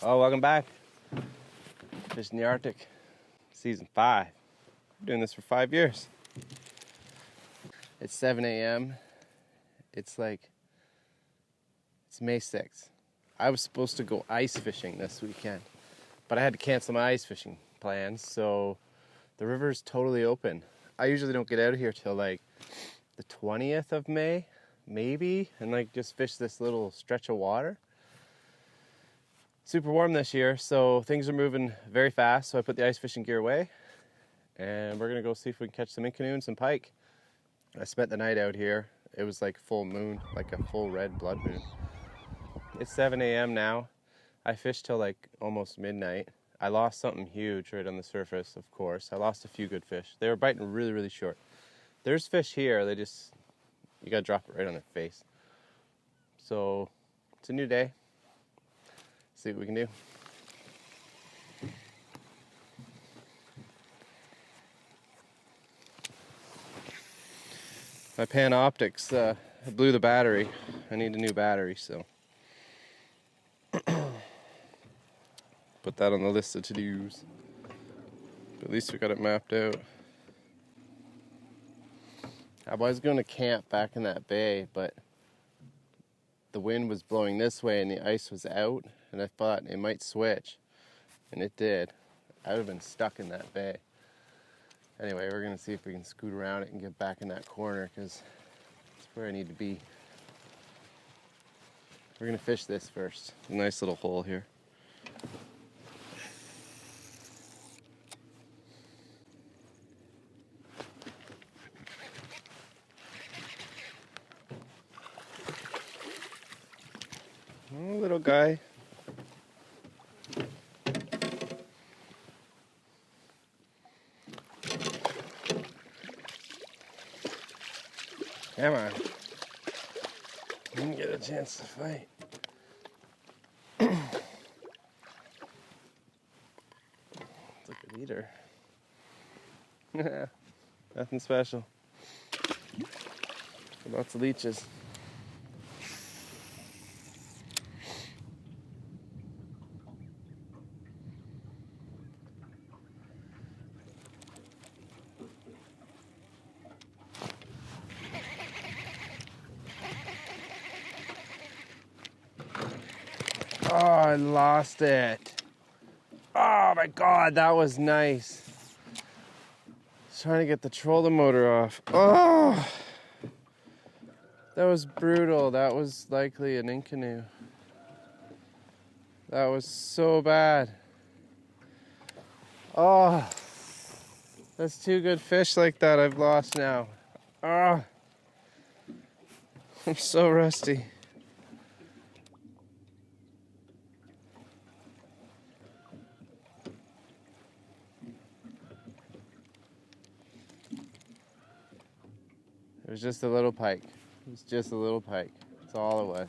Oh, welcome back. Fishing the Arctic, season 5. I'm doing this for 5 years. It's 7 a.m. It's May 6th. I was supposed to go ice fishing this weekend, but I had to cancel my ice fishing plans, so the river's totally open. I usually don't get out of here till like the 20th of May, maybe, and like just fish this little stretch of water. Super warm this year, so things are moving very fast, so I put the ice fishing gear away, and we're gonna go see if we can catch some ink canoe and some pike. I spent the night out here. It was like full moon, like a full red blood moon. It's 7 a.m. now. I fished till like almost midnight. I lost something huge right on the surface, of course. I lost a few good fish. They were biting really, really short. There's fish here, you gotta drop it right on their face. So, it's a new day. See what we can do. My Panoptics blew the battery. I need a new battery, so put that on the list of to-dos. But at least we got it mapped out. I was going to camp back in that bay, but the wind was blowing this way and the ice was out, and I thought it might switch, and it did. I would have been stuck in that bay. Anyway, we're going to see if we can scoot around it and get back in that corner, because that's where I need to be. We're going to fish this first. A nice little hole here. Oh, little guy. Come on. You didn't get a chance to fight. It's like a leader. Nothing special. Lots of leeches. Oh, I lost it. Oh my God, that was nice. Trying to get the trolling motor off. Oh, that was brutal. That was likely an ink canoe. That was so bad. Oh, that's 2 good fish like that I've lost now. Oh, I'm so rusty. It was just a little pike. It was just a little pike. That's all it was.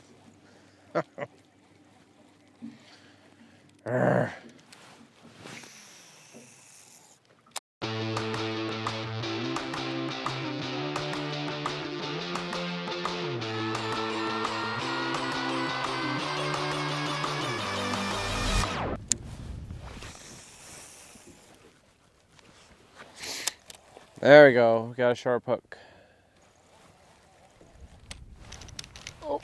There we go. We got a sharp hook. Oh.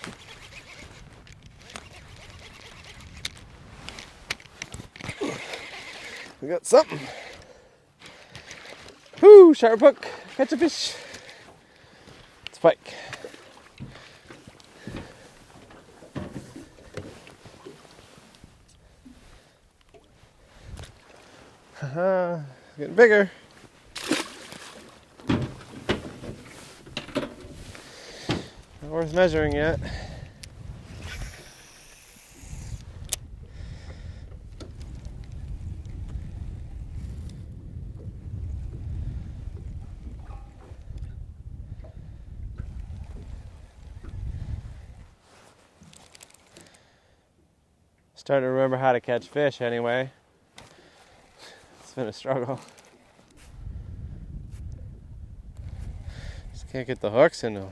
We got something. Whoo, sharp hook. Catch a fish. It's a pike. Getting bigger. Not worth measuring yet. Starting to remember how to catch fish anyway. It's been a struggle. Just can't get the hooks in them.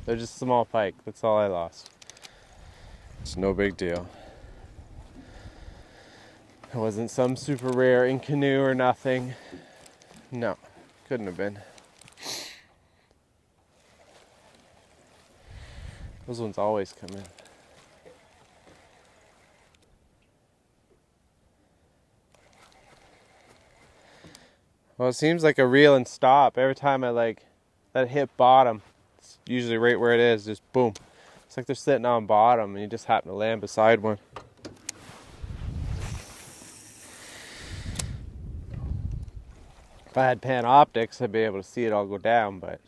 They're just small pike, that's all I lost. It's no big deal. It wasn't some super rare in canoe or nothing. No, couldn't have been. Those ones always come in. Well, it seems like a reel and stop. Every time I let it hit bottom, it's usually right where it is, just boom. It's like they're sitting on bottom and you just happen to land beside one. If I had Panoptics, I'd be able to see it all go down, but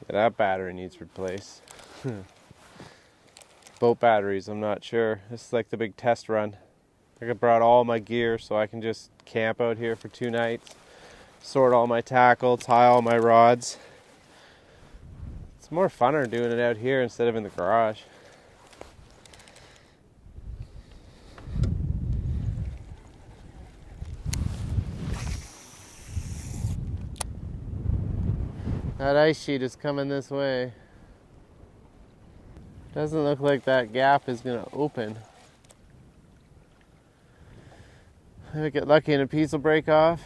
that battery needs replaced. Boat batteries, I'm not sure. This is like the big test run. I brought all my gear so I can just camp out here for 2 nights, sort all my tackle, tie all my rods. It's more funner doing it out here instead of in the garage. That ice sheet is coming this way. Doesn't look like that gap is gonna open. If I get lucky and a piece will break off.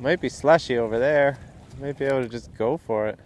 Might be slushy over there. Might be able to just go for it.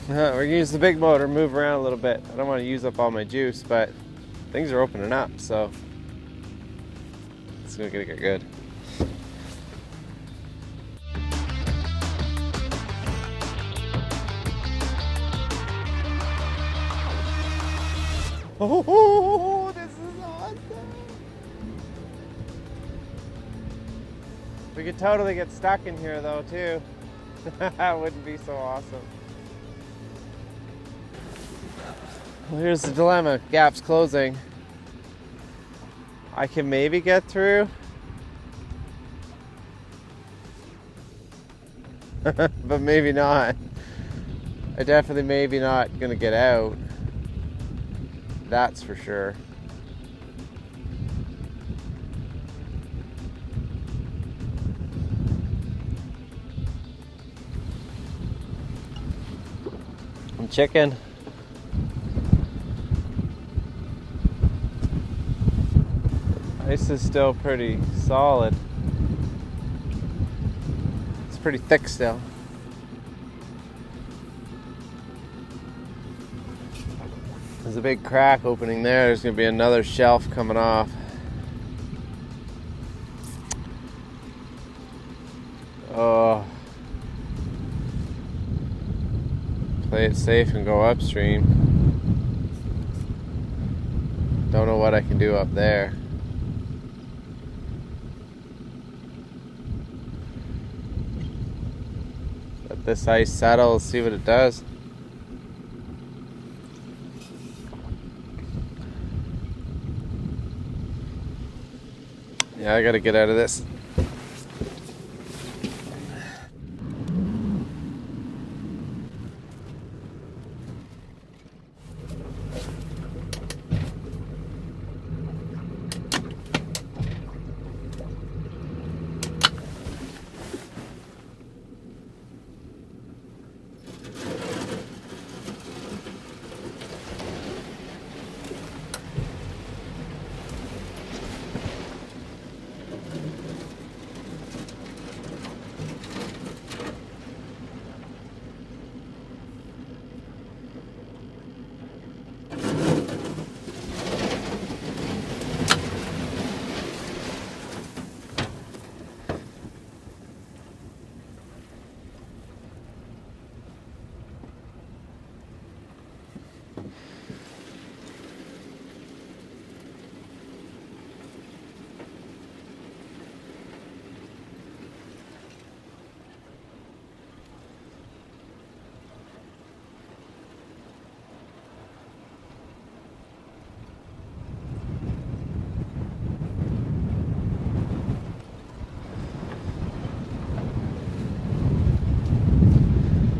We're gonna use the big motor, move around a little bit. I don't want to use up all my juice, but things are opening up, so it's gonna get good. Oh, this is awesome! We could totally get stuck in here though, too. That wouldn't be so awesome. Well, here's the dilemma. Gap's closing. I can maybe get through. But maybe not. I definitely maybe not gonna get out. That's for sure. I'm chicken. Ice is still pretty solid. It's pretty thick still. There's a big crack opening there. There's gonna be another shelf coming off. Oh. Play it safe and go upstream. Don't know what I can do up there. Let this ice settle, see what it does. Yeah, I gotta get out of this.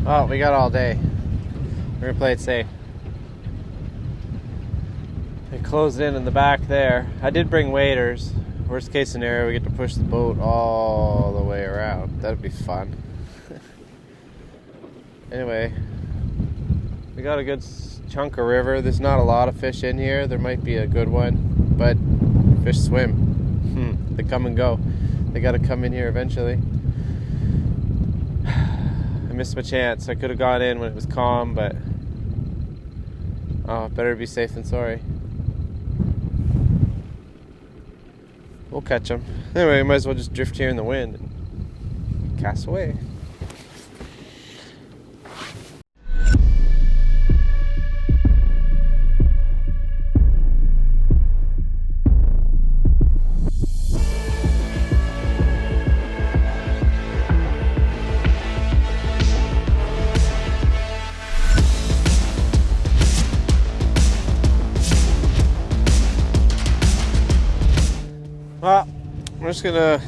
Oh, we got all day. We're gonna play it safe. They closed in the back there. I did bring waders. Worst case scenario, we get to push the boat all the way around. That'd be fun. Anyway, we got a good chunk of river. There's not a lot of fish in here. There might be a good one, but fish swim. They come and go. They gotta come in here eventually. I missed my chance. I could have gone in when it was calm, but better be safe than sorry. We'll catch them. Anyway, might as well just drift here in the wind and cast away. Well, I'm just gonna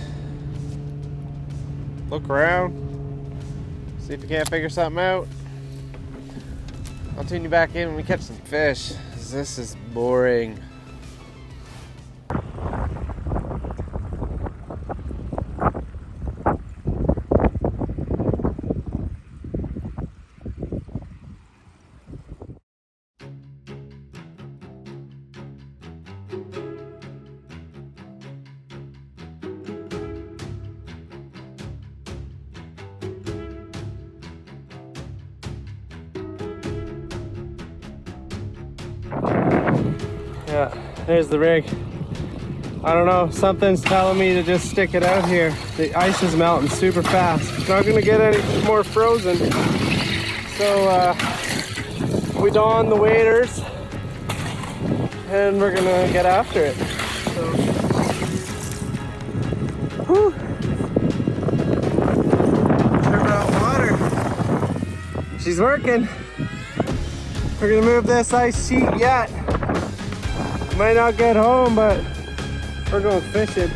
look around, see if we can't figure something out. I'll tune you back in when we catch some fish, 'cause this is boring. Yeah, there's the rig. I don't know, something's telling me to just stick it out here. The ice is melting super fast. It's not gonna get any more frozen. So we don the waders and we're gonna get after it. So, whew. Turn out water. She's working. We're gonna move this ice sheet yet. Might not get home, but we're going fishing.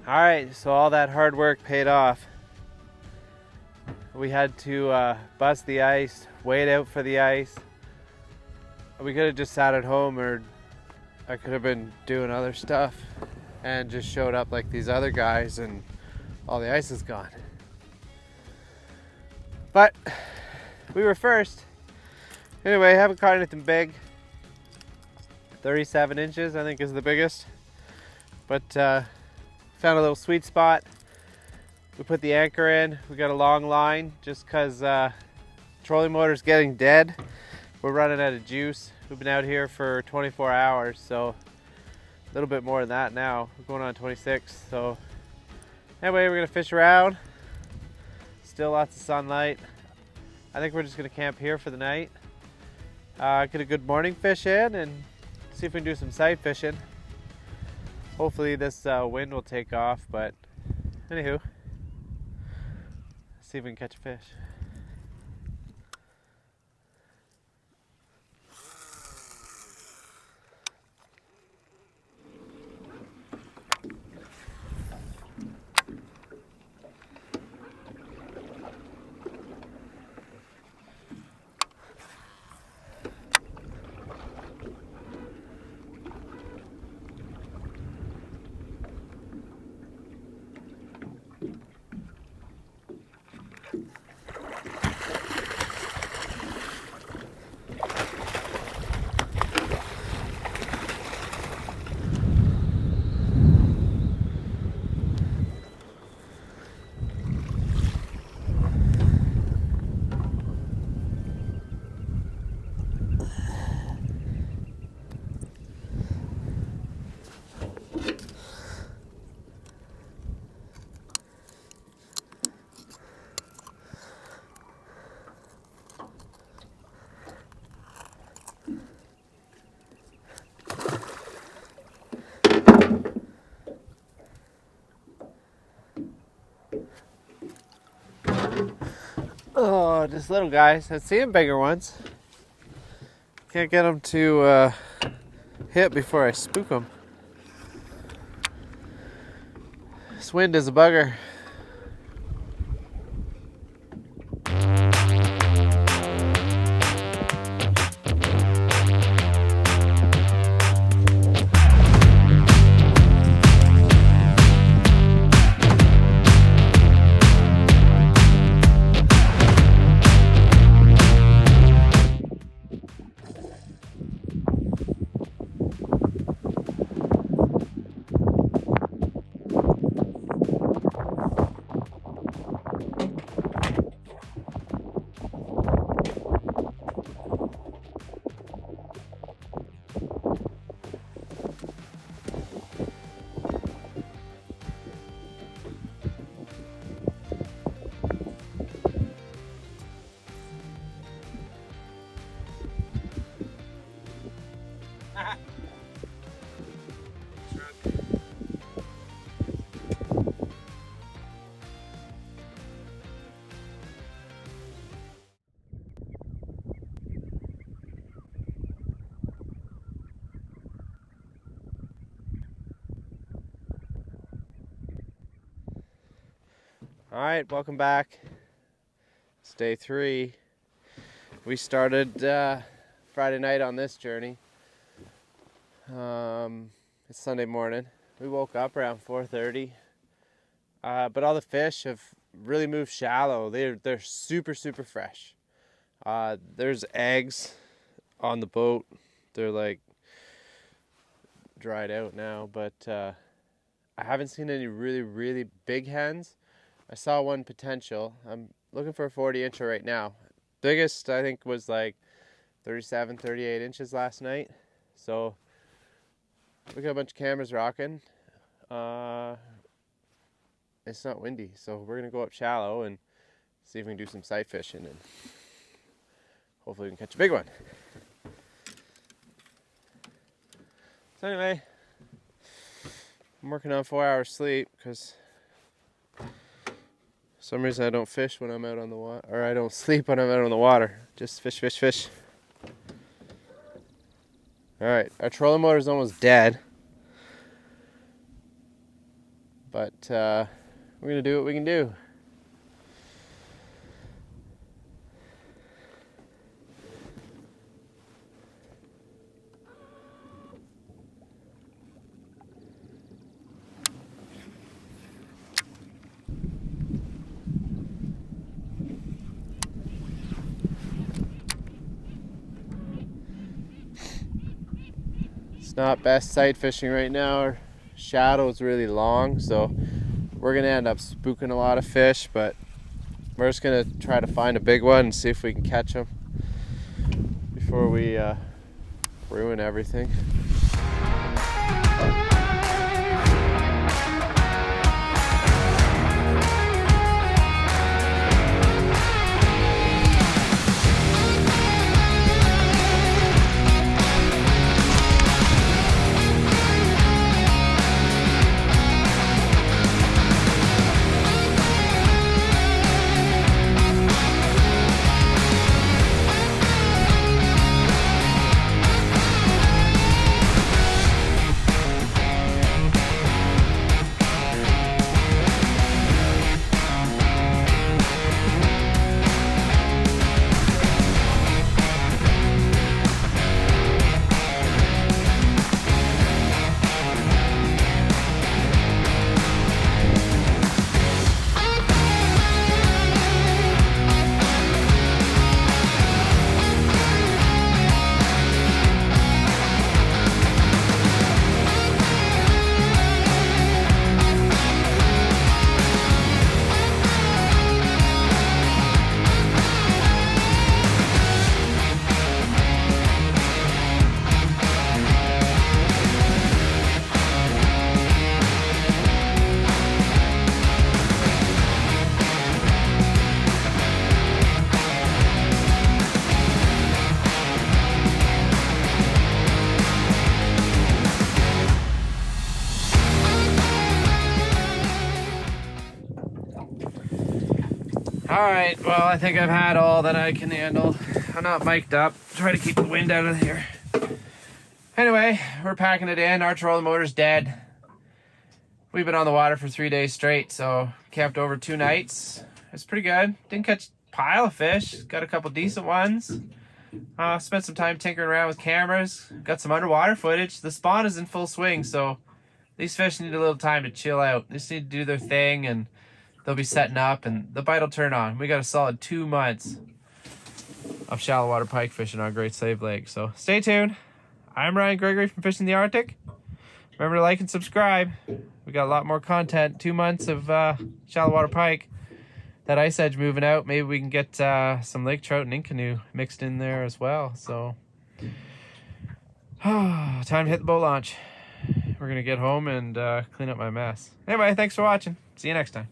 Alright, so all that hard work paid off. We had to bust the ice, wait out for the ice. We could have just sat at home, or I could have been doing other stuff and just showed up like these other guys and all the ice is gone. But we were first. Anyway, I haven't caught anything big. 37 inches I think is the biggest. But found a little sweet spot. We put the anchor in. We got a long line just because trolling motor's getting dead. We're running out of juice. We've been out here for 24 hours, so a little bit more than that now. We're going on 26. So anyway, we're gonna fish around. Still lots of sunlight. I think we're just gonna camp here for the night. Get a good morning fish in and see if we can do some sight fishing. Hopefully this wind will take off, but anywho, see if we can catch a fish. Oh, just little guys. I've seen bigger ones. Can't get them to hit before I spook them. This wind is a bugger. All right, welcome back. It's day 3. We started Friday night on this journey. It's Sunday morning. We woke up around 4:30, but all the fish have really moved shallow. They're super fresh. There's eggs on the boat. They're like dried out now, but I haven't seen any really big hens. I saw one potential. I'm looking for a 40-incher right now. Biggest I think was like 37, 38 inches last night. So we got a bunch of cameras rocking. It's not windy, so we're gonna go up shallow and see if we can do some sight fishing, and hopefully we can catch a big one. So anyway, I'm working on 4 hours sleep because for some reason I don't fish when I'm out on the water, or I don't sleep when I'm out on the water. Just fish. Alright, our trolling motor's almost dead. But we're going to do what we can do. It's not best sight fishing right now. Our shadow is really long, so we're gonna end up spooking a lot of fish, but we're just gonna try to find a big one and see if we can catch them before we ruin everything. Alright, well, I think I've had all that I can handle. I'm not mic'd up. Try to keep the wind out of here. Anyway, we're packing it in. Our trolling motor's dead. We've been on the water for 3 days straight, so camped over 2 nights. It's pretty good. Didn't catch a pile of fish. Got a couple decent ones. Spent some time tinkering around with cameras. Got some underwater footage. The spawn is in full swing, so these fish need a little time to chill out. They just need to do their thing, and they'll be setting up, and the bite will turn on. We got a solid 2 months of shallow water pike fishing on Great Slave Lake. So stay tuned. I'm Ryan Gregory from Fishing the Arctic. Remember to like and subscribe. We got a lot more content. 2 months of shallow water pike. That ice edge moving out. Maybe we can get some lake trout and ink canoe mixed in there as well. So time to hit the boat launch. We're gonna get home and clean up my mess. Anyway, thanks for watching. See you next time.